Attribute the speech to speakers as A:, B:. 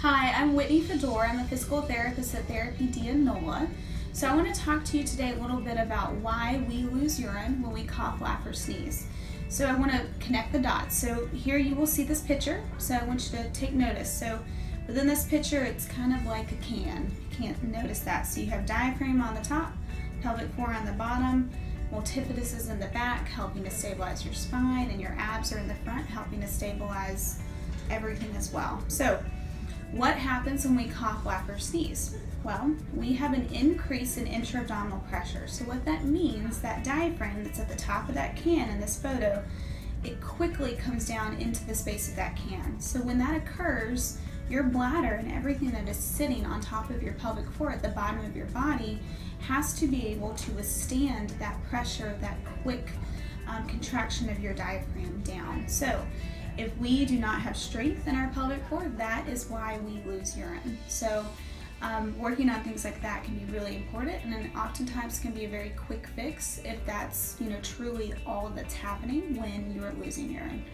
A: Hi, I'm Whitney Fedor. I'm a physical therapist at Therapy D in NOLA. So I want to talk to you today a little bit about why we lose urine when we cough, laugh, or sneeze. So I want to connect the dots. So here you will see this picture. So I want you to take notice. So within this picture, it's kind of like a can. You can't notice that. So you have diaphragm on the top, pelvic floor on the bottom, multifidus is in the back, helping to stabilize your spine, and your abs are in the front, helping to stabilize everything as well. So what happens when we cough, laugh, or sneeze? Well, we have an increase in intra-abdominal pressure. So what that means, that diaphragm that's at the top of that can in this photo, it quickly comes down into the space of that can. So when that occurs, your bladder and everything that is sitting on top of your pelvic floor at the bottom of your body has to be able to withstand that pressure, that quick contraction of your diaphragm down. So if we do not have strength in our pelvic floor, that is why we lose urine. So working on things like that can be really important, and then oftentimes can be a very quick fix if that's truly all that's happening when you are losing urine.